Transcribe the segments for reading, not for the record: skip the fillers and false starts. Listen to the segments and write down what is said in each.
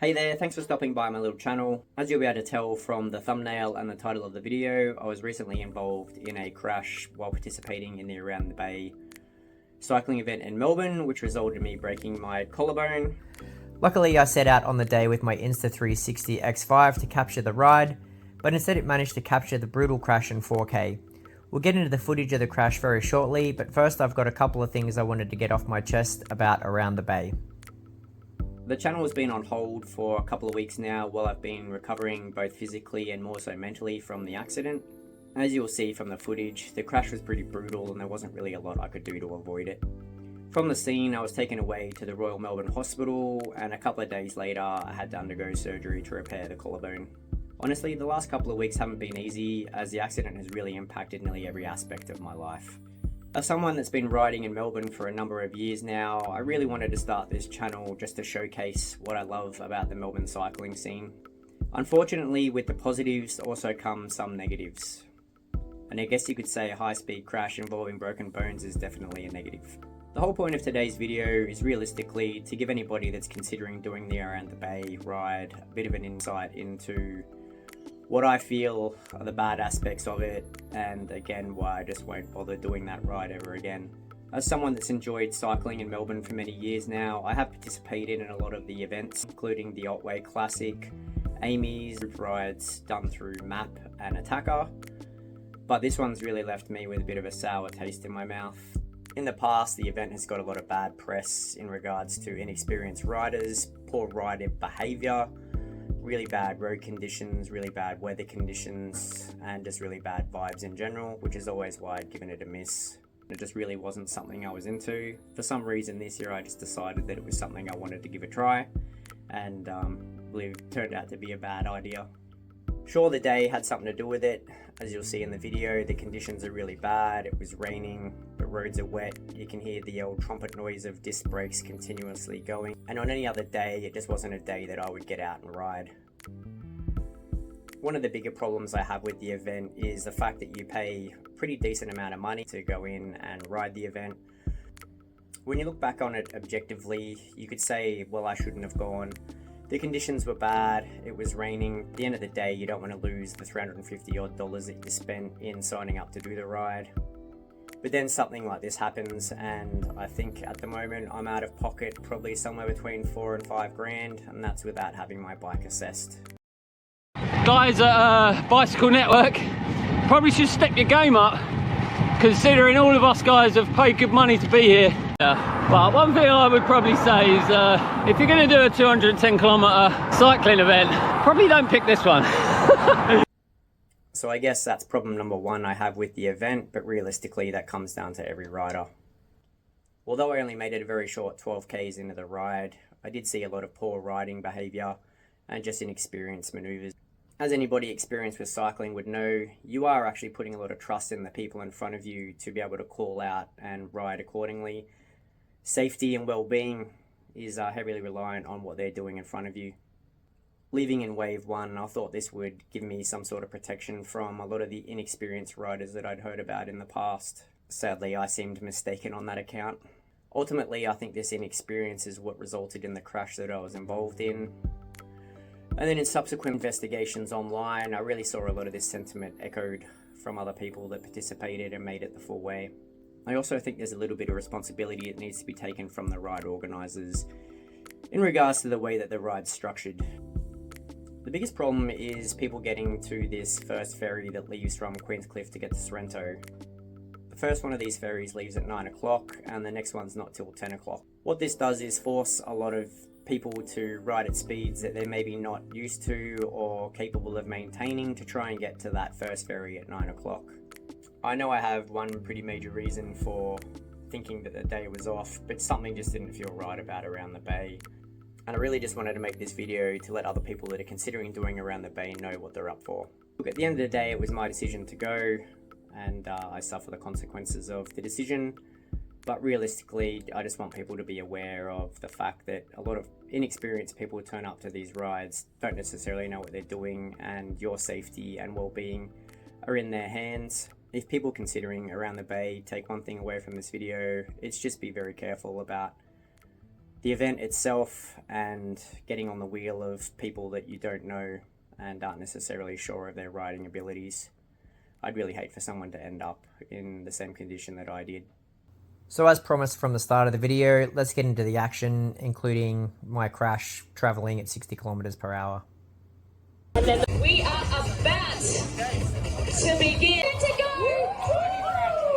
Hey there, thanks for stopping by my little channel. As you'll be able to tell from the thumbnail and the title of the video, I was recently involved in a crash while participating in the Around the Bay cycling event in Melbourne, which resulted in me breaking my collarbone. Luckily, I set out on the day with my Insta360 X5 to capture the ride, but instead it managed to capture the brutal crash in 4K. We'll get into the footage of the crash very shortly, but first I've got a couple of things I wanted to get off my chest about Around the Bay. The channel has been on hold for a couple of weeks now while I've been recovering both physically and more so mentally from the accident. As you'll see from the footage, the crash was pretty brutal and there wasn't really a lot I could do to avoid it. From the scene, I was taken away to the Royal Melbourne Hospital, and a couple of days later I had to undergo surgery to repair the collarbone. Honestly, the last couple of weeks haven't been easy as the accident has really impacted nearly every aspect of my life. As someone that's been riding in Melbourne for a number of years now, I really wanted to start this channel just to showcase what I love about the Melbourne cycling scene. Unfortunately, with the positives also come some negatives. And I guess you could say a high-speed crash involving broken bones is definitely a negative. The whole point of today's video is realistically to give anybody that's considering doing the Around the Bay ride a bit of an insight into what I feel are the bad aspects of it, and again why I just won't bother doing that ride ever again. As someone that's enjoyed cycling in Melbourne for many years now, I have participated in a lot of the events, including the Otway Classic, Amy's, group rides done through MAP and Attacker, but this one's really left me with a bit of a sour taste in my mouth. In the past, the event has got a lot of bad press in regards to inexperienced riders, poor rider behaviour, really bad road conditions, really bad weather conditions, and just really bad vibes in general, which is always why I'd given it a miss. It just really wasn't something I was into. For some reason this year I just decided that it was something I wanted to give a try, and really turned out to be a bad idea. Sure, the day had something to do with it. As you'll see in the video, the conditions are really bad. It was raining, the roads are wet, you can hear the old trumpet noise of disc brakes continuously going, and on any other day it just wasn't a day that I would get out and ride. One of the bigger problems I have with the event is the fact that you pay a pretty decent amount of money to go in and ride the event. When you look back on it objectively, you could say, well, I shouldn't have gone. The conditions were bad, it was raining. At the end of the day, you don't want to lose the $350 odd that you spent in signing up to do the ride. But then something like this happens, and I think at the moment I'm out of pocket probably somewhere between $4 and $5 grand, and that's without having my bike assessed. Guys at Bicycle Network, probably should step your game up, considering all of us guys have paid good money to be here. But one thing I would probably say is if you're going to do a 210 kilometer cycling event, probably don't pick this one. So I guess that's problem number one I have with the event, but realistically that comes down to every rider. Although I only made it a very short 12Ks into the ride, I did see a lot of poor riding behaviour and just inexperienced manoeuvres. As anybody experienced with cycling would know, you are actually putting a lot of trust in the people in front of you to be able to call out and ride accordingly. Safety and well-being is heavily reliant on what they're doing in front of you. Leaving in wave one, I thought this would give me some sort of protection from a lot of the inexperienced riders that I'd heard about in the past. Sadly, I seemed mistaken on that account. Ultimately, I think this inexperience is what resulted in the crash that I was involved in. And then in subsequent investigations online, I really saw a lot of this sentiment echoed from other people that participated and made it the full way. I also think there's a little bit of responsibility that needs to be taken from the ride organisers in regards to the way that the ride's structured. The biggest problem is people getting to this first ferry that leaves from Queenscliff to get to Sorrento. The first one of these ferries leaves at 9 o'clock and the next one's not till 10 o'clock. What this does is force a lot of people to ride at speeds that they're maybe not used to or capable of maintaining to try and get to that first ferry at 9 o'clock. I know I have one pretty major reason for thinking that the day was off, but something just didn't feel right about Around the Bay. And I really just wanted to make this video to let other people that are considering doing Around the Bay know what they're up for. Look, at the end of the day, it was my decision to go, and I suffer the consequences of the decision. But realistically, I just want people to be aware of the fact that a lot of inexperienced people who turn up to these rides don't necessarily know what they're doing, and your safety and well-being are in their hands. If people considering Around the Bay take one thing away from this video, it's just be very careful about the event itself and getting on the wheel of people that you don't know and aren't necessarily sure of their riding abilities. I'd really hate for someone to end up in the same condition that I did. So as promised from the start of the video, let's get into the action, including my crash traveling at 60 kilometers per hour. We are about to begin. To go!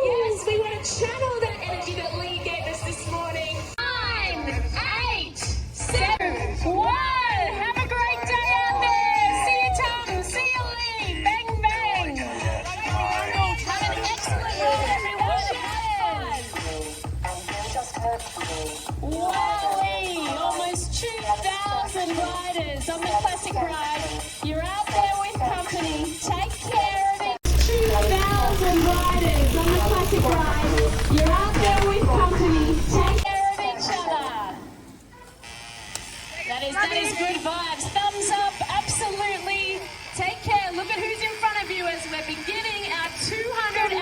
Yes, we want to channel that energy that Lee gave us this morning. 9, 8, 7, 1. Have a great day out there. See you, Tom. See you, Lee. Bang, bang. Have an excellent ride, everyone. Wow, Lee. Almost 2,000 riders on the classic ride. You're out there with company. Take care of it. 2,000 riders on the classic ride. You're out there with company. Take care of each other. That is good vibes. Thumbs up, absolutely. Take care. Look at who's in front of you as we're beginning our 220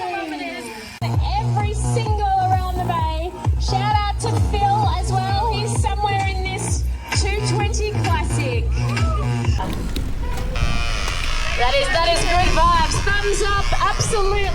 kilometers. Every single around the bay. Shout out to Phil as well. He's somewhere in this 220 classic. That is good vibes. Thumbs up, absolutely.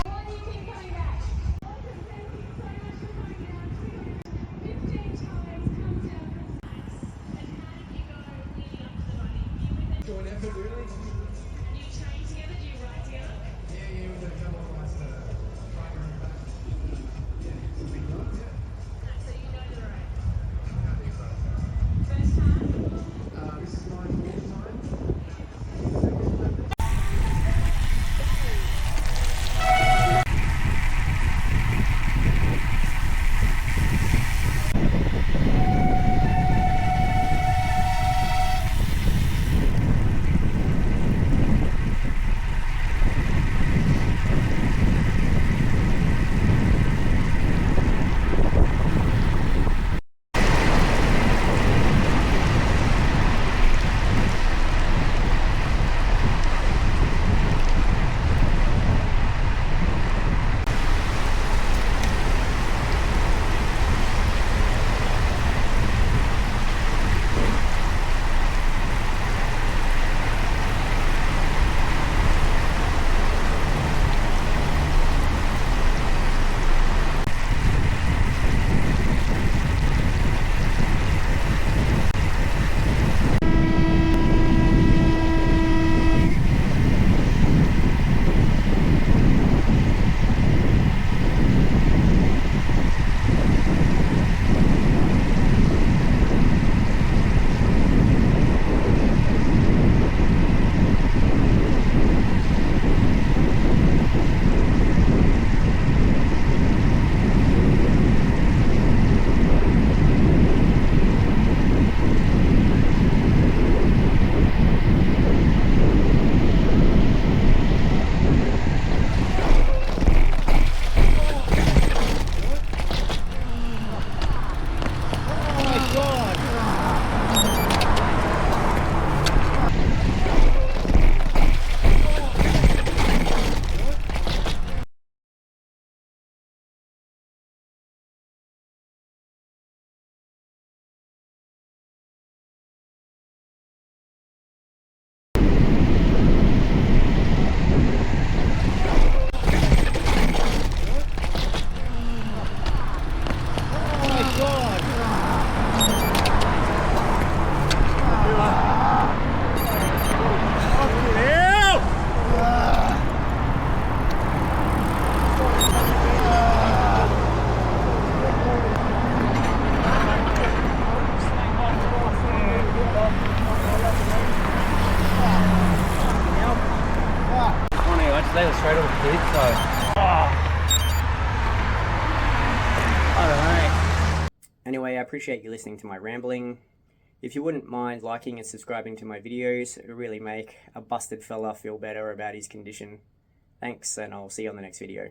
They were straight off the grid, so I don't know. Anyway, I appreciate you listening to my rambling. If you wouldn't mind liking and subscribing to my videos, it would really make a busted fella feel better about his condition. Thanks, and I'll see you on the next video.